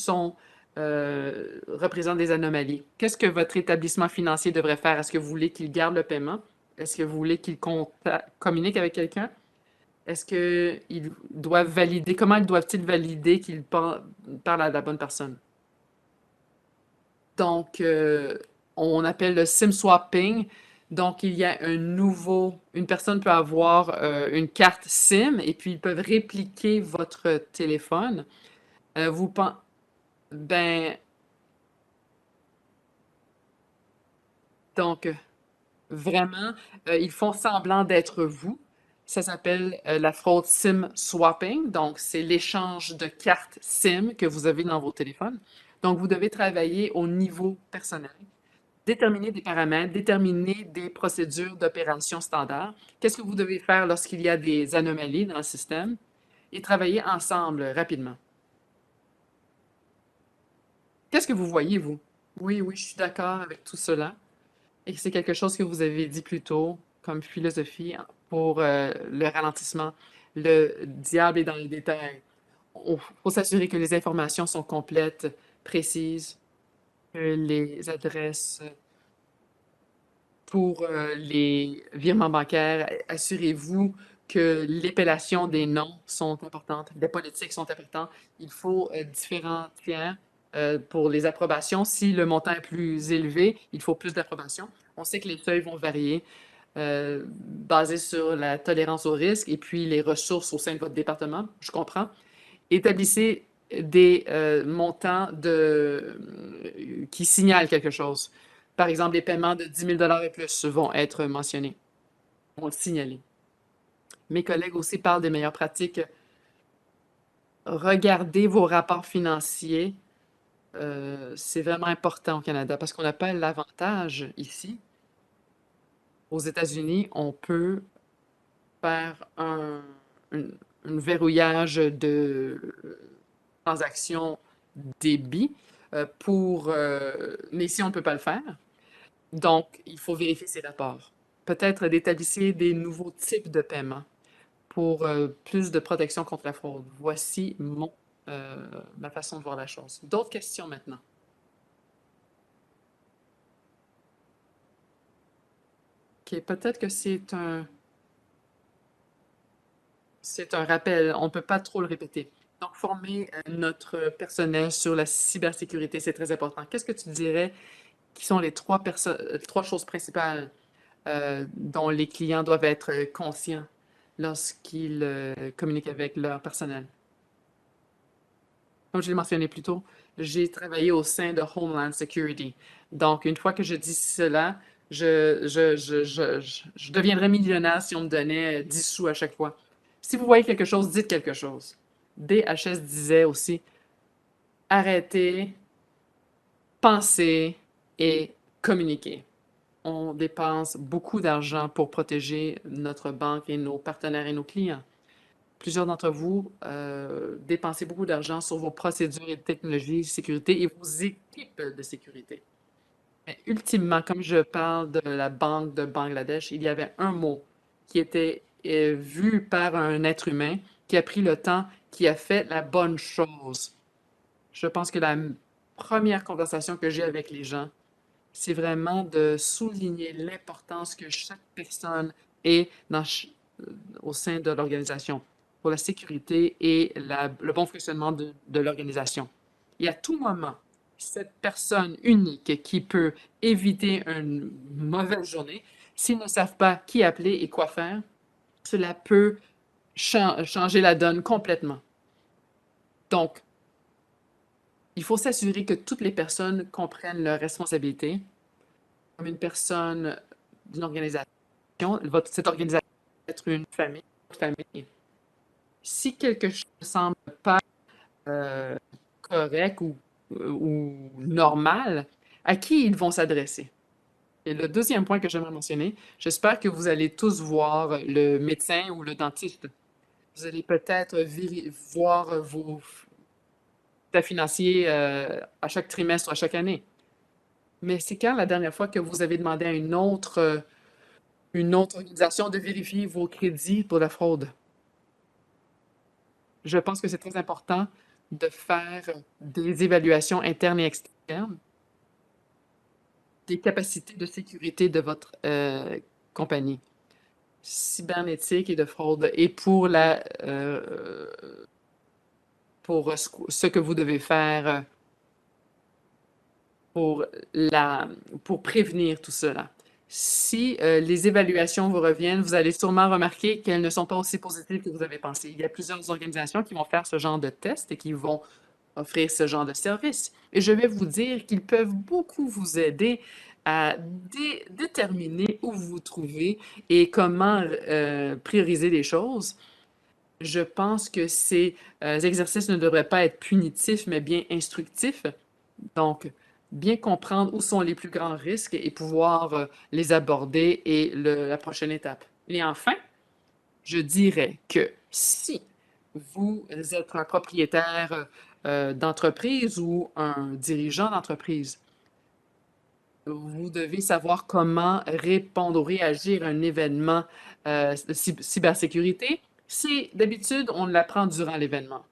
représentent des anomalies. Qu'est-ce que votre établissement financier devrait faire? Est-ce que vous voulez qu'il garde le paiement? Est-ce que vous voulez qu'il communique avec quelqu'un? Est-ce qu'ils doivent valider, comment doivent-ils valider qu'ils parlent à la bonne personne? Donc, on appelle le SIM swapping. Donc, il y a une personne peut avoir une carte SIM et puis ils peuvent répliquer votre téléphone. Vous pensez, ben, donc, vraiment, ils font semblant d'être vous. Ça s'appelle la fraude SIM swapping. Donc, c'est l'échange de cartes SIM que vous avez dans vos téléphones. Donc, vous devez travailler au niveau personnel, déterminer des paramètres, déterminer des procédures d'opération standard. Qu'est-ce que vous devez faire lorsqu'il y a des anomalies dans le système et travailler ensemble rapidement. Qu'est-ce que vous voyez, vous? Oui, oui, je suis d'accord avec tout cela. Et c'est quelque chose que vous avez dit plus tôt comme philosophie pour le ralentissement. Le diable est dans les détails. Il faut s'assurer que les informations sont complètes, précises, que les adresses pour les virements bancaires, assurez-vous que l'épellation des noms sont importantes, des politiques sont importantes. Il faut différents tiers pour les approbations. Si le montant est plus élevé, il faut plus d'approbations. On sait que les seuils vont varier basés sur la tolérance au risque et puis les ressources au sein de votre département. Je comprends. Établissez des montants qui signalent quelque chose. Par exemple, les paiements de 10 000 et plus vont être mentionnés, vont le signaler. Mes collègues aussi parlent des meilleures pratiques. Regardez vos rapports financiers. C'est vraiment important au Canada parce qu'on n'a pas l'avantage ici. Aux États-Unis, on peut faire un, un verrouillage de transactions débit mais ici, on ne peut pas le faire. Donc, il faut vérifier ces rapports. Peut-être d'établir des nouveaux types de paiements pour plus de protection contre la fraude. Voici ma façon de voir la chose. D'autres questions maintenant? OK, peut-être que c'est un rappel. On ne peut pas trop le répéter. Donc, former notre personnel sur la cybersécurité, c'est très important. Qu'est-ce que tu dirais qui sont les trois choses principales dont les clients doivent être conscients lorsqu'ils communiquent avec leur personnel? Comme je l'ai mentionné plus tôt, j'ai travaillé au sein de Homeland Security. Donc, une fois que je dis cela, je deviendrais millionnaire si on me donnait 10 sous à chaque fois. Si vous voyez quelque chose, dites quelque chose. DHS disait aussi, arrêtez, pensez et communiquez. On dépense beaucoup d'argent pour protéger notre banque et nos partenaires et nos clients. Plusieurs d'entre vous dépensez beaucoup d'argent sur vos procédures et technologies de sécurité et vos équipes de sécurité. Mais ultimement, comme je parle de la Banque de Bangladesh, il y avait un mot qui était vu par un être humain qui a pris le temps, qui a fait la bonne chose. Je pense que la première conversation que j'ai avec les gens, c'est vraiment de souligner l'importance que chaque personne ait au sein de l'organisation pour la sécurité et le bon fonctionnement de l'organisation. Et à tout moment, cette personne unique qui peut éviter une mauvaise journée, s'ils ne savent pas qui appeler et quoi faire, cela peut changer la donne complètement. Donc, il faut s'assurer que toutes les personnes comprennent leurs responsabilités. Comme une personne d'une organisation, cette organisation peut être une famille. Si quelque chose ne semble pas euh, correct ou normal, à qui ils vont s'adresser? Et le deuxième point que j'aimerais mentionner, j'espère que vous allez tous voir le médecin ou le dentiste. Vous allez peut-être voir vos états financiers à chaque trimestre ou à chaque année. Mais c'est quand la dernière fois que vous avez demandé à une autre organisation de vérifier vos crédits pour la fraude? Je pense que c'est très important de faire des évaluations internes et externes des capacités de sécurité de votre compagnie cybernétique et de fraude et pour ce que vous devez faire pour pour prévenir tout cela. Si les évaluations vous reviennent, vous allez sûrement remarquer qu'elles ne sont pas aussi positives que vous avez pensé. Il y a plusieurs organisations qui vont faire ce genre de tests et qui vont offrir ce genre de service. Et je vais vous dire qu'ils peuvent beaucoup vous aider à déterminer où vous vous trouvez et comment prioriser les choses. Je pense que ces exercices ne devraient pas être punitifs, mais bien instructifs. Donc, bien comprendre où sont les plus grands risques et pouvoir les aborder est la prochaine étape. Et enfin, je dirais que si vous êtes un propriétaire d'entreprise ou un dirigeant d'entreprise, vous devez savoir comment répondre ou réagir à un événement de cybersécurité. Si d'habitude, on l'apprend durant l'événement,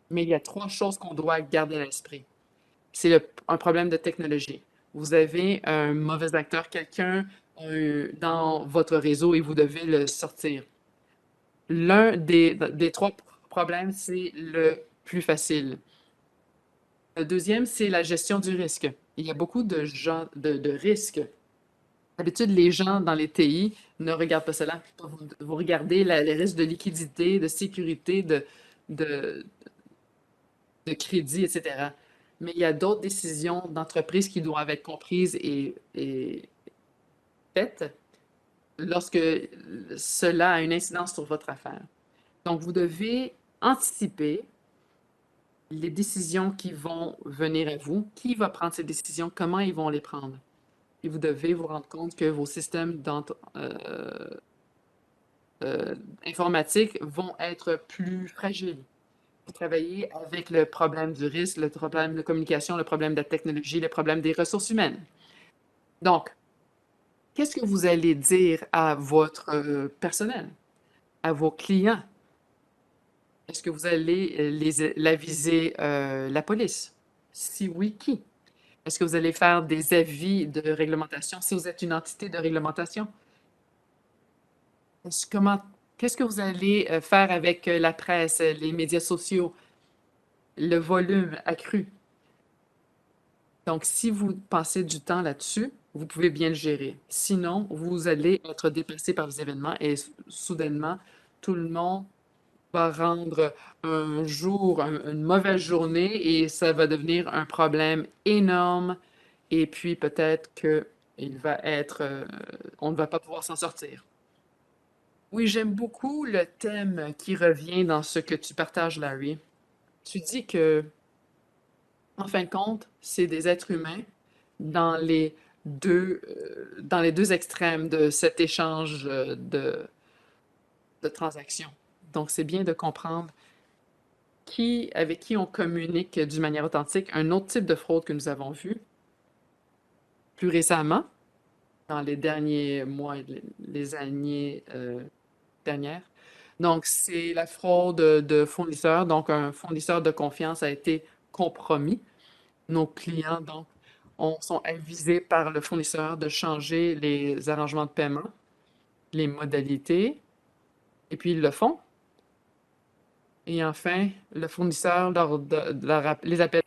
mais il y a trois choses qu'on doit garder à l'esprit. C'est un problème de technologie. Vous avez un mauvais acteur, quelqu'un dans votre réseau et vous devez le sortir. L'un des trois problèmes, c'est le plus facile. Le deuxième, c'est la gestion du risque. Il y a beaucoup de risques. D'habitude, les gens dans les TI ne regardent pas cela. Vous regardez les risques de liquidité, de sécurité, de, de crédit, etc. Mais il y a d'autres décisions d'entreprise qui doivent être comprises et faites lorsque cela a une incidence sur votre affaire. Donc, vous devez anticiper les décisions qui vont venir à vous, qui va prendre ces décisions, comment ils vont les prendre. Et vous devez vous rendre compte que vos systèmes informatiques vont être plus fragiles. Vous travaillez avec le problème du risque, le problème de communication, le problème de la technologie, le problème des ressources humaines. Donc, qu'est-ce que vous allez dire à votre personnel, à vos clients? Est-ce que vous allez l'aviser la police? Si oui, qui? Est-ce que vous allez faire des avis de réglementation si vous êtes une entité de réglementation? Qu'est-ce que vous allez faire avec la presse, les médias sociaux, le volume accru? Donc, si vous passez du temps là-dessus, vous pouvez bien le gérer. Sinon, vous allez être dépassé par les événements et soudainement, tout le monde va rendre un jour une mauvaise journée et ça va devenir un problème énorme. Et puis peut-être que on ne va pas pouvoir s'en sortir. Oui, j'aime beaucoup le thème qui revient dans ce que tu partages, Larry. Tu dis que, en fin de compte, c'est des êtres humains dans dans les deux extrêmes de cet échange de transactions. Donc, c'est bien de comprendre avec qui on communique d'une manière authentique. Un autre type de fraude que nous avons vu plus récemment, dans les derniers mois et les années dernières. Donc, c'est la fraude de fournisseurs. Donc, un fournisseur de confiance a été compromis. Nos clients, donc, sont avisés par le fournisseur de changer les arrangements de paiement, les modalités, et puis ils le font. Et enfin, le fournisseur les appelle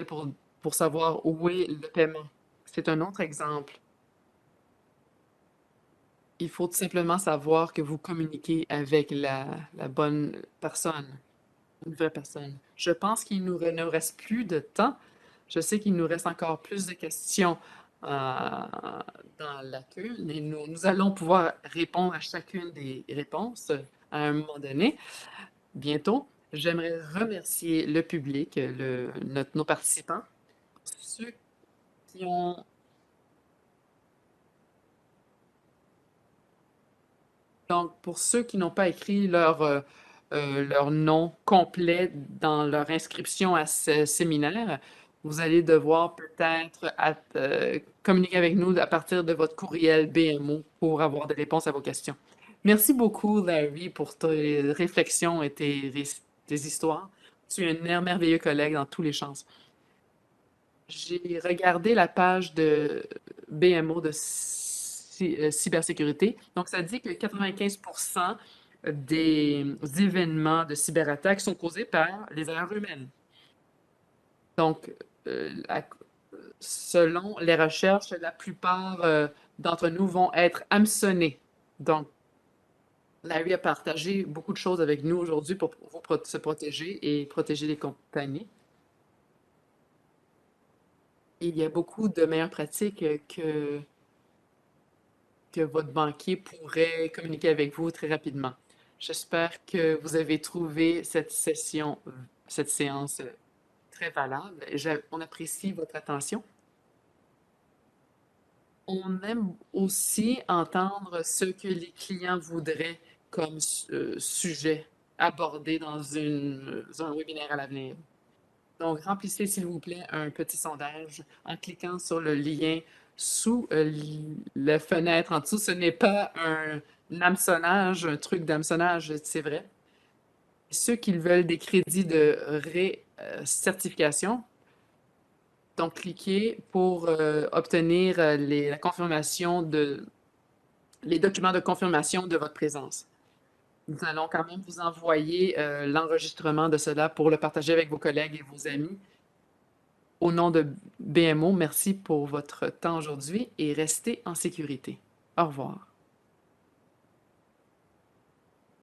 pour savoir où est le paiement. C'est un autre exemple. Il faut tout simplement savoir que vous communiquez avec la bonne personne, une vraie personne. Je pense qu'il ne reste plus de temps. Je sais qu'il nous reste encore plus de questions dans la queue, mais nous allons pouvoir répondre à chacune des réponses à un moment donné, bientôt. J'aimerais remercier le public, nos participants, ceux qui ont Donc, pour ceux qui n'ont pas écrit leur nom complet dans leur inscription à ce séminaire, vous allez devoir peut-être communiquer avec nous à partir de votre courriel BMO pour avoir des réponses à vos questions. Merci beaucoup, Larry, pour tes réflexions et tes histoires. Tu es un merveilleux collègue dans tous les champs. J'ai regardé la page de BMO de cybersécurité. Donc, ça dit que 95% des événements de cyberattaques sont causés par les erreurs humaines. Donc, selon les recherches, la plupart d'entre nous vont être hameçonnés. Donc, Larry a partagé beaucoup de choses avec nous aujourd'hui pour se protéger et protéger les compagnies. Il y a beaucoup de meilleures pratiques que votre banquier pourrait communiquer avec vous très rapidement. J'espère que vous avez trouvé cette séance très valable. On apprécie votre attention. On aime aussi entendre ce que les clients voudraient comme sujet abordé dans un webinaire à l'avenir. Donc, remplissez, s'il vous plaît, un petit sondage en cliquant sur le lien sous la fenêtre en dessous. Ce n'est pas un hameçonnage, un truc d'hameçonnage, c'est vrai. Ceux qui veulent des crédits de certification, donc cliquez pour obtenir la confirmation les documents de confirmation de votre présence. Nous allons quand même vous envoyer l'enregistrement de cela pour le partager avec vos collègues et vos amis. Au nom de BMO, merci pour votre temps aujourd'hui et restez en sécurité. Au revoir.